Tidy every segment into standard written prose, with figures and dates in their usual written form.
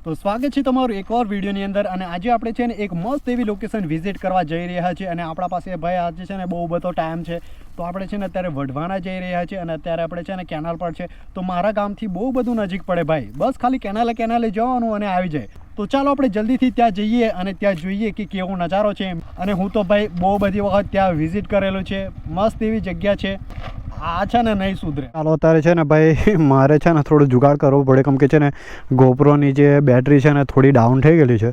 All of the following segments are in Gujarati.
તો સ્વાગત છે તમારું એક और વિડીયોની અંદર અને આજે આપણે છે ને એક મસ્ત એવી લોકેશન વિઝિટ કરવા જઈ રહ્યા છીએ અને આપણા પાસે ભાઈ આજે છે ને બહુ બધો ટાઈમ છે તો આપણે છે ને અત્યારે વઢવાણા જઈ રહ્યા છીએ અને અત્યારે આપણે છે ને કેનાલ પર છે તો મારા ગામથી બહુ બધું નજીક પડે ભાઈ, બસ ખાલી કેનાલે જવાનું અને આવી જાય। તો ચાલો આપણે જલ્દીથી ત્યાં જઈએ અને ત્યાં જોઈએ કે કેવો નજારો છે અને હું તો ભાઈ બહુ બધી વખત ત્યાં વિઝિટ કરેલું છે, મસ્ત એવી જગ્યા છે। આ છે ને નહીં સુધરે। ચાલો અત્યારે છે ને ભાઈ મારે છે ને થોડું જુગાડ કરવું પડે કેમ કે છે ને ગોપ્રોની જે બેટરી છે ને થોડી ડાઉન થઈ ગયેલી છે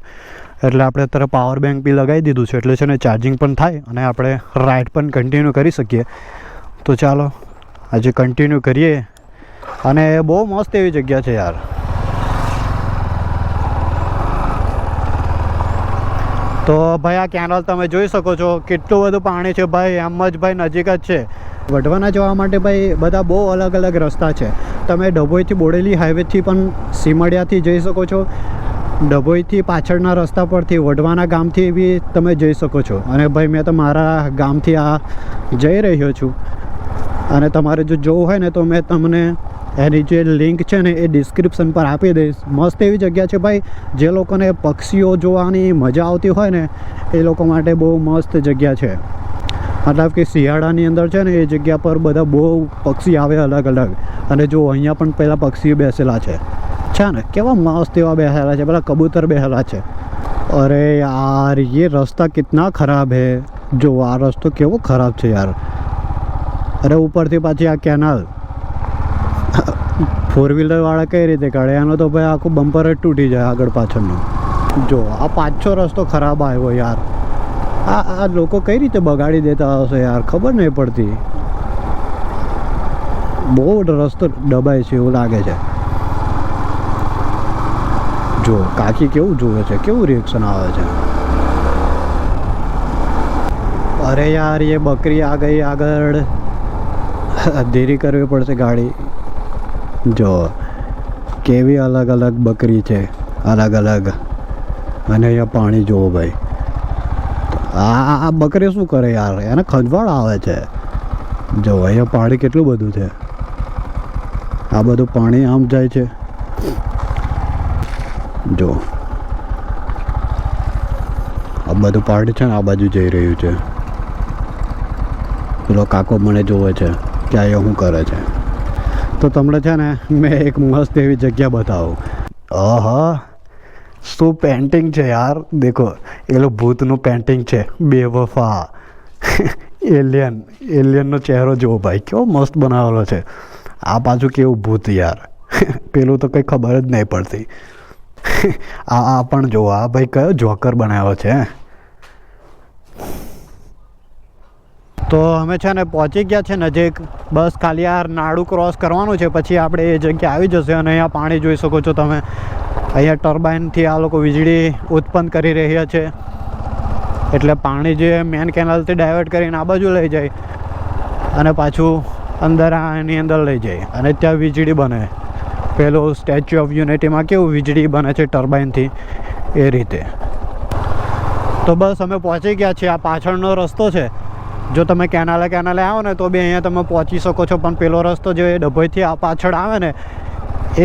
એટલે આપણે અત્યારે પાવર બેંક બી લગાવી દીધું છે એટલે છે ને ચાર્જિંગ પણ થાય અને આપણે રાઇડ પણ કન્ટિન્યુ કરી શકીએ। તો ચાલો આજે કન્ટિન્યુ કરીએ અને બહુ મસ્ત એવી જગ્યા છે યાર। તો ભાઈ આ કેનાલ તમે જોઈ શકો છો કેટલું બધું પાણી છે ભાઈ, એમ જ ભાઈ નજીક જ છે। વઢવાણા જવા માટે ભાઈ બધા બહુ અલગ અલગ રસ્તા છે। તમે ડભોઈથી બોડેલી હાઈવેથી પણ સીમડિયાથી જઈ શકો છો, ડભોઈથી પાછળના રસ્તા પરથી વઢવાણા ગામથી બી તમે જઈ શકો છો। અને ભાઈ મેં તો મારા ગામથી આ જઈ રહ્યો છું અને તમારે જો જોવું હોય ને તો મેં તમને એની જે લિંક છે ને એ ડિસ્ક્રિપ્શન પર આપી દઈશ। મસ્ત એવી જગ્યા છે ભાઈ, જે લોકોને પક્ષીઓ જોવાની મજા આવતી હોય ને એ લોકો માટે બહુ મસ્ત જગ્યા છે। મતલબ કે શિયાળાની અંદર છે ને એ જગ્યા પર બધા બહુ પક્ષી આવે અલગ અલગ અને જો અહીંયા પણ પહેલાં પક્ષીઓ બેસેલા છે ને કેવા મસ્ત એવા બેસેલા છે, પેલા કબૂતર બેસેલા છે। અરે યાર ये रास्ता कितना खराब है, जो આ રસ્તો કેવો ખરાબ છે યાર। અરે ઉપરથી પાછી આ કેનાલ ફોર વ્હીલરવાળા કઈ રીતે કાઢે એનો તો ભાઈ આખું બમ્પર જ તૂટી જાય આગળ પાછળનું। જો આ પાછો રસ્તો ખરાબ આવ્યો યાર, આ લોકો કઈ રીતે બગાડી દેતા હશે યાર, ખબર નહીં પડતી। બહુ રસ્તો દબાય છે એવું લાગે છે। જો કાકી કેવું જોવે છે, કેવું રિએક્શન આવે છે। અરે યાર ये बकरी आ गई આગળ, ધીરી કરવી પડશે ગાડી। જો કેવી અલગ અલગ બકરી છે, અલગ અલગ। અને અહીંયા પાણી જોવો ભાઈ, આ બકરી શું કરે યાર, એને ખંજવાળ આવે છે। જો અહીંયા પાણી કેટલું બધું છે, આ બધું પાણી આમ જાય છે। જો આ બધું પાણી છે ને આ બાજુ જઈ રહ્યું છે। પેલો કાકો મને જોવે છે કે અહીંયા શું કરે છે। તો તમને છે ને મેં એક મસ્ત એવી જગ્યા બતાવું। આહા શું પેન્ટિંગ છે યાર, દેખો એલો ભૂતનું પેન્ટિંગ છે, બેવફા એલિયનનો ચહેરો જુઓ ભાઈ, કેવો મસ્ત બનાવેલો છે। આ પાછું કેવું ભૂત યાર પેલું તો કંઈ ખબર જ નહીં પડતી। આ પણ જુઓ, આ ભાઈ કયો જોકર બનાવ્યો છે। તો અમે છે ને પહોંચી ગયા છે નજીક, બસ ખાલી આ નાળું ક્રોસ કરવાનું છે પછી આપણે એ જગ્યા આવી જશે। અને અહીંયા પાણી જોઈ શકો છો તમે, અહીંયા ટર્બાઇનથી આ લોકો વીજળી ઉત્પન્ન કરી રહ્યા છે એટલે પાણી જે મેન કેનાલથી ડાયવર્ટ કરીને આ બાજુ લઈ જાય અને પાછું અંદર આની અંદર લઈ જાય અને ત્યાં વીજળી બને। પેલું સ્ટેચ્યુ ઓફ યુનિટીમાં કેવું વીજળી બને છે ટર્બાઇનથી, એ રીતે। તો બસ અમે પહોંચી ગયા છીએ, આ પાછળનો રસ્તો છે। જો તમે કેનાલે આવો ને તો બી અહીંયા તમે પહોંચી શકો છો, પણ પેલો રસ્તો જે ડભોઈથી આ પાછળ આવે ને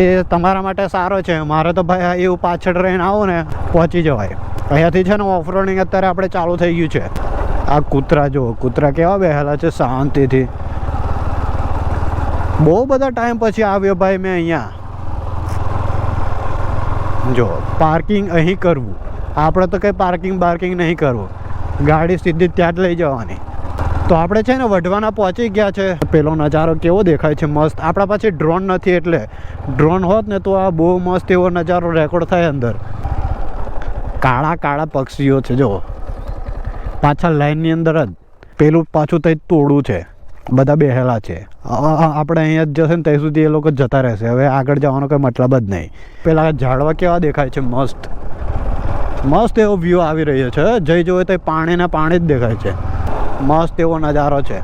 એ તમારા માટે સારો છે। મારે તો ભાઈ એવું પાછળ રહીને આવો ને પહોંચી જવાય। અહીંયાથી છે ને ઓફ રોડિંગ અત્યારે આપણે ચાલુ થઈ ગયું છે। આ કૂતરા જો, કૂતરા કેવા બેહેલા છે શાંતિથી। બહુ બધા ટાઈમ પછી આવ્યો ભાઈ મેં અહીંયા। જો પાર્કિંગ અહીં કરવું, આપણે તો કંઈ પાર્કિંગ નહીં કરવું, ગાડી સીધી ત્યાં જ લઈ જવાની। તો આપણે છે ને વઢવાણા પહોંચી ગયા છે। પેલો નજારો કેવો દેખાય છે મસ્ત। આપણા પાસે ડ્રોન નથી એટલે ડ્રોન હોત ને તો આ બહુ મસ્ત એવો નજારો રેકોર્ડ થાય અંદર। કાળા કાળા પક્ષીઓ છે જો પાછળ લાઈનની અંદર જ, પેલું પાછું તઈ તોડું છે, બધા બેહેલા છે। આપણે અહીંયા જ જશે ને ત્યાં સુધી એ લોકો જતા રહેશે, હવે આગળ જવાનો કંઈ મતલબ જ નહીં। પેલા ઝાડવા કેવા દેખાય છે મસ્ત એવો વ્યૂ આવી રહ્યો છે। જઈ જોવે તો પાણી જ દેખાય છે, મસ્ત એવો નજારો છે।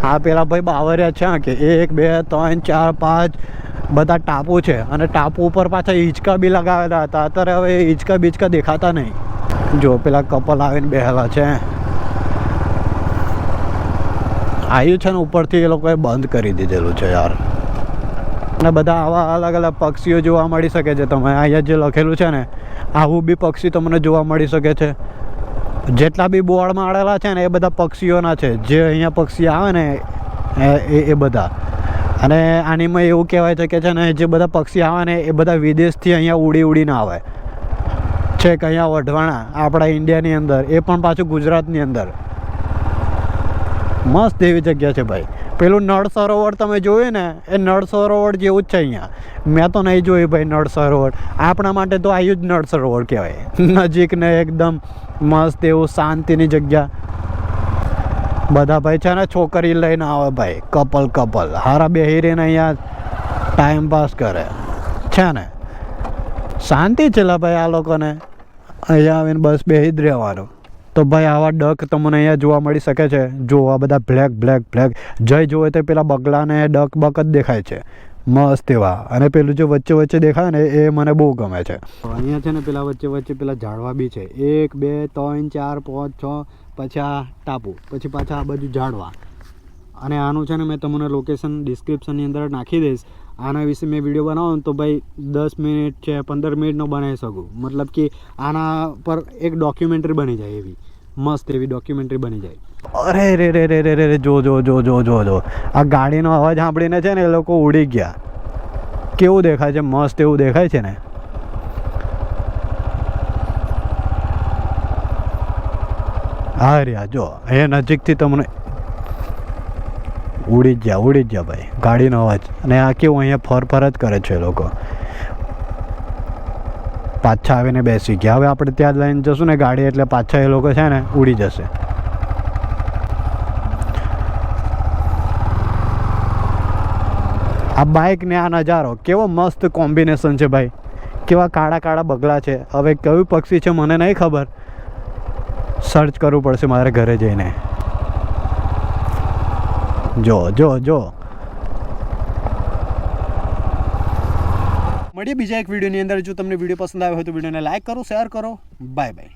આ પેલા ભાઈ બાવરિયા છે કે 1 2 3 4 5 બધા ટાપુ છે અને ટાપુ ઉપર પાછા હિંચકા બી લગાવેલા હતા, અત્યારે હવે હિંચકા બીચકા દેખાતા નહીં। જો પેલા કપલ આવીને બેહેલા છે। આવ્યું છે ને ઉપરથી એ લોકોએ બંધ કરી દીધેલું છે યાર। અને બધા આવા અલગ અલગ પક્ષીઓ જોવા મળી શકે છે. તમે અહીંયા જે લખેલું છે ને આવું બી પક્ષી તમને જોવા મળી શકે છે. જેટલા બી બોર્ડ મારેલા છે ને એ બધા પક્ષીઓના છે. જે અહીંયા પક્ષી આવે ને એ બધા. અને આનીમાં એવું કહેવાય છે કે છે ને જે બધા પક્ષી આવે ને એ બધા વિદેશથી અહીંયા ઉડીને આવે છે કે અહીંયા વઢવાણા આપણા ઇન્ડિયાની અંદર, એ પણ પાછું ગુજરાતની અંદર. મસ્ત એવી જગ્યા છે ભાઈ. પેલું નળ સરોવર તમે જોયું ને એ નળ સરોવર જેવું જ છે અહીંયા. મેં તો નહીં જોયું ભાઈ નળ સરોવર. આપણા માટે તો આવ્યું જ નળ સરોવર કહેવાય. નજીક ને એકદમ મસ્ત એવું શાંતિની જગ્યા. બધા ભાઈ છે ને છોકરી લઈને આવે ભાઈ, કપલ હારા બેહી રહીને અહીંયા ટાઈમ પાસ કરે છે ને. શાંતિ છે લા ભાઈ આ લોકોને. અહીંયા આવીને બસ બેહી જ રહેવાનું. તો ભાઈ આવા ડક તમને અહીંયા જોવા મળી શકે છે. જો આ બધા બ્લેક જય જોવે તે પેલા બગલાને ડક બક જ દેખાય છે મસ્ત એવા. અને પેલું જે વચ્ચે દેખાય ને એ મને બહુ ગમે છે. અહીંયા છે ને પેલા વચ્ચે પેલા ઝાડવા બી છે. 1 2 3 4 5 6, પછી આ ટાપુ, પછી પાછા આ બાજુ ઝાડવા. અને આનું છે ને મેં તમને લોકેશન ડિસ્ક્રિપ્શનની અંદર નાખી દઈશ. આના વિશે મેં વિડીયો બનાવું તો ભાઈ 10 મિનિટ છે 15 મિનિટનો બનાવી શકું. મતલબ કે આના પર એક ડોક્યુમેન્ટરી બની જાય એવી મસ્ત એવી ડોક્યુમેન્ટરી બની જાય. અરે રે જો આ ગાડીનો અવાજ સાંભળીને છે ને એ લોકો ઉડી ગયા. કેવું દેખાય છે, મસ્ત એવું દેખાય છે ને. હા રહ્યા જો અહીંયા નજીકથી તમને ઉડી જ જા ભાઈ ગાડીનો અવાજ. અને આ કેવું અહીંયા ફર જ કરે છે એ લોકો. પાછા આવીને બેસી ગયા. હવે આપણે ત્યાં લઈને જશું ને ગાડી એટલે પાછા એ લોકો છે ને ઉડી જશે. આ બાઇક ને આ નજારો કેવો મસ્ત કોમ્બિનેશન છે ભાઈ. કેવા કાળા બગલા છે. હવે કયું પક્ષી છે મને નહીં ખબર, સર્ચ કરવું પડશે મારે ઘરે જઈને. જો મળીએ બીજા એક વિડીયોની અંદર. જો તમને વિડીયો પસંદ આવ્યો હોય તો વિડીયોને લાઈક કરો, શેર કરો. બાય.